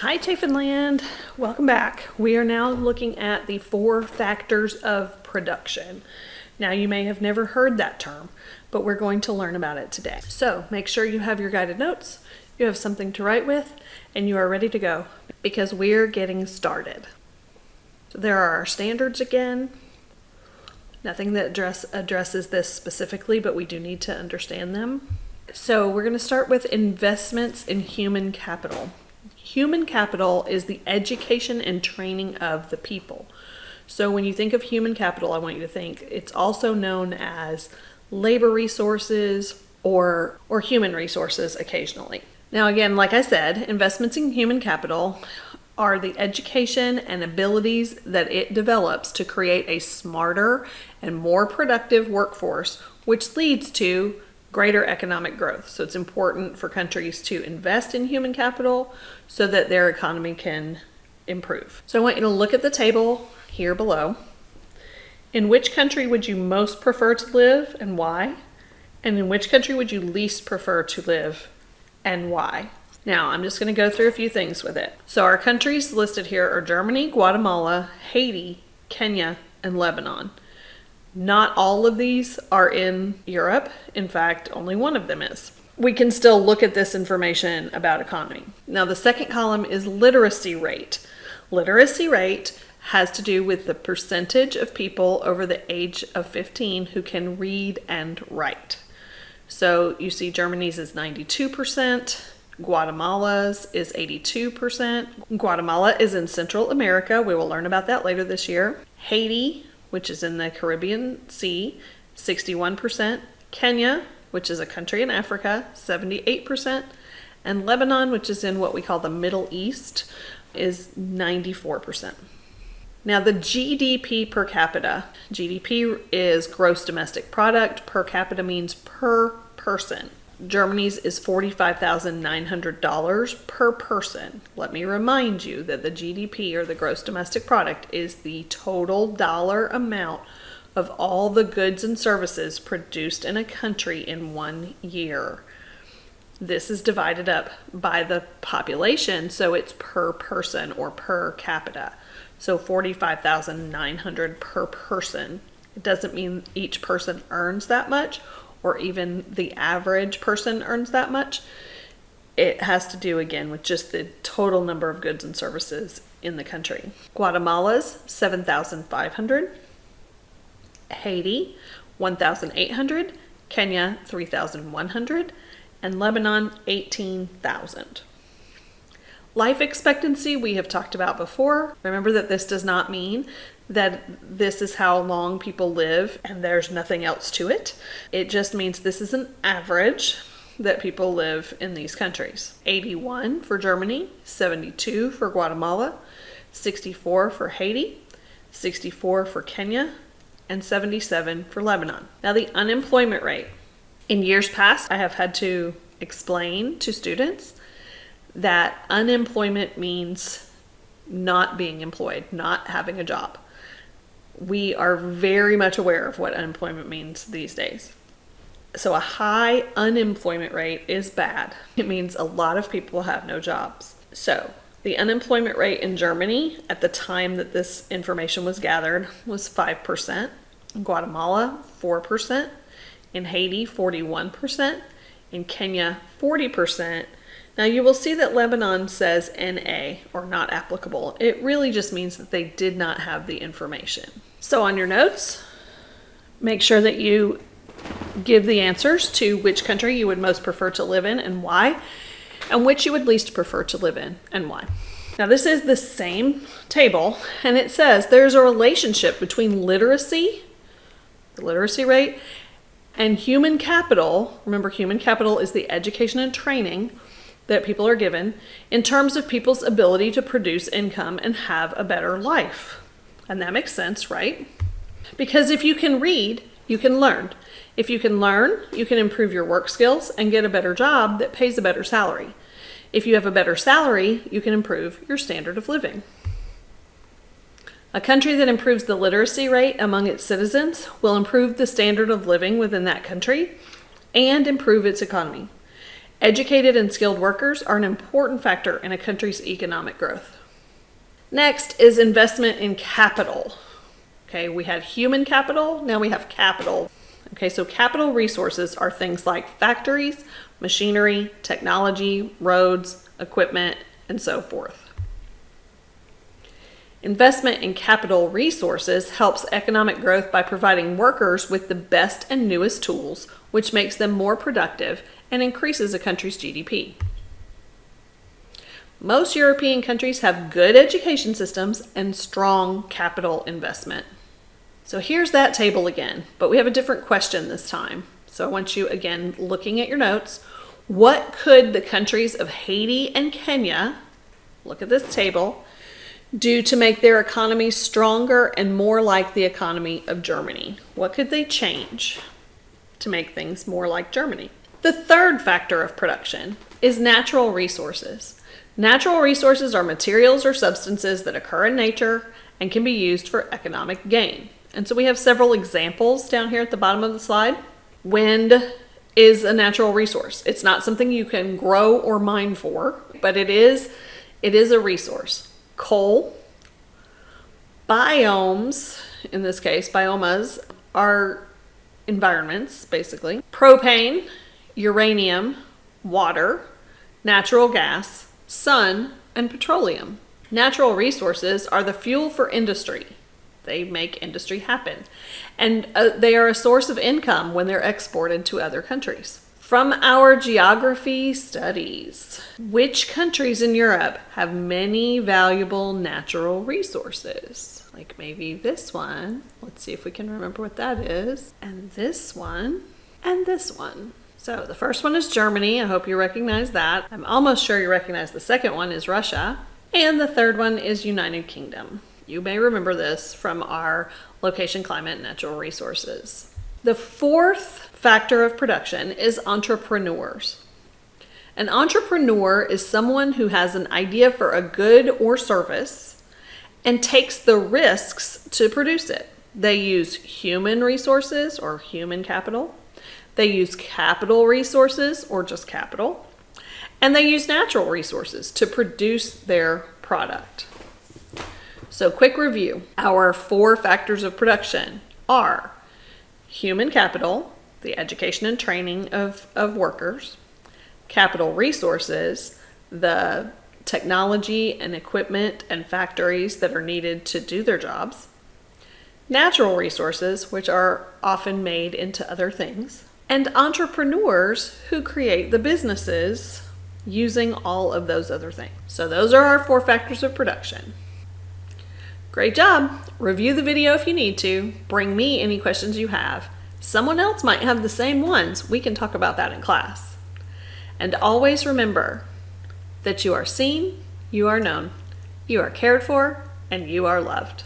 Hi Chafin Land, welcome back. We are now looking at the 4 factors of production. Now you may have never heard that term, but we're going to learn about it today. So make sure you have your guided notes, you have something to write with, and you are ready to go because we're getting started. So there are our standards again. Nothing that addresses this specifically, but we do need to understand them. So we're going to start with investments in human capital. Human capital is the education and training of the people. So when you think of human capital, I want you to think it's also known as labor resources or human resources occasionally. Now again, like I said, investments in human capital are the education and abilities that it develops to create a smarter and more productive workforce, which leads to greater economic growth. So it's important for countries to invest in human capital so that their economy can improve. So I want you to look at the table here below. In which country would you most prefer to live and why? And in which country would you least prefer to live and why? Now I'm just going to go through a few things with it. So our countries listed here are Germany, Guatemala, Haiti, Kenya, and Lebanon. Not all of these are in Europe. In fact, only one of them is. We can still look at this information about economy. Now, the second column is literacy rate. Literacy rate has to do with the percentage of people over the age of 15 who can read and write. So you see Germany's is 92%, Guatemala's is 82%. Guatemala is in Central America. We will learn about that later this year. Haiti, which is in the Caribbean Sea, 61%. Kenya, which is a country in Africa, 78%. And Lebanon, which is in what we call the Middle East, is 94%. Now the GDP per capita. GDP is gross domestic product. Per capita means per person. Germany's is $45,900 per person. Let me remind you that the GDP, or the gross domestic product, is the total dollar amount of all the goods and services produced in a country in 1 year. This is divided up by the population, so it's per person or per capita. So $45,900 per person. It doesn't mean each person earns that much, or even the average person earns that much. It has to do again with just the total number of goods and services in the country. Guatemala's 7,500, Haiti 1,800, Kenya 3,100, and Lebanon 18,000. Life expectancy we have talked about before. Remember that this does not mean that this is how long people live and there's nothing else to it. It just means this is an average that people live in these countries. 81 for Germany, 72 for Guatemala, 64 for Haiti, 64 for Kenya, and 77 for Lebanon. Now the unemployment rate. In years past, I have had to explain to students that unemployment means not being employed, not having a job. We are very much aware of what unemployment means these days. So a high unemployment rate is bad. It means a lot of people have no jobs. So the unemployment rate in Germany at the time that this information was gathered was 5%. In Guatemala, 4%. In Haiti, 41%. In Kenya, 40%. Now you will see that Lebanon says NA, or not applicable. It really just means that they did not have the information. So on your notes, make sure that you give the answers to which country you would most prefer to live in and why, and which you would least prefer to live in and why. Now this is the same table, and it says there's a relationship between literacy, the literacy rate, and human capital. Remember, human capital is the education and training that people are given in terms of people's ability to produce income and have a better life. And that makes sense, right? Because if you can read, you can learn. If you can learn, you can improve your work skills and get a better job that pays a better salary. If you have a better salary, you can improve your standard of living. A country that improves the literacy rate among its citizens will improve the standard of living within that country and improve its economy. Educated and skilled workers are an important factor in a country's economic growth. Next is investment in capital. Okay, we had human capital, now we have capital. Okay, so capital resources are things like factories, machinery, technology, roads, equipment, and so forth. Investment in capital resources helps economic growth by providing workers with the best and newest tools, which makes them more productive and increases a country's GDP. Most European countries have good education systems and strong capital investment. So here's that table again, but we have a different question this time. So I want you, again, looking at your notes, what could the countries of Haiti and Kenya, look at this table, do to make their economies stronger and more like the economy of Germany? What could they change to make things more like Germany? The third factor of production is natural resources. Natural resources are materials or substances that occur in nature and can be used for economic gain. And so we have several examples down here at the bottom of the slide. Wind is a natural resource. It's not something you can grow or mine for, but it is a resource. Coal, biomes, in this case, biomas are environments, basically. Propane, uranium, water, natural gas, sun, and petroleum. Natural resources are the fuel for industry. They make industry happen. And they are a source of income when they're exported to other countries. From our geography studies, which countries in Europe have many valuable natural resources? Like maybe this one. Let's see if we can remember what that is. And this one. And this one. So the first one is Germany. I hope you recognize that. I'm almost sure you recognize the second one is Russia. And the third one is United Kingdom. You may remember this from our location, climate, and natural resources. The fourth factor of production is entrepreneurs. An entrepreneur is someone who has an idea for a good or service and takes the risks to produce it. They use human resources or human capital. They use capital resources or just capital. And they use natural resources to produce their product. So quick review. Our four factors of production are human capital, the education and training of workers, capital resources, the technology and equipment and factories that are needed to do their jobs, natural resources, which are often made into other things, and entrepreneurs who create the businesses using all of those other things. So those are our four factors of production. Great job. Review the video if you need to. Bring me any questions you have. Someone else might have the same ones. We can talk about that in class. And always remember that you are seen, you are known, you are cared for, and you are loved.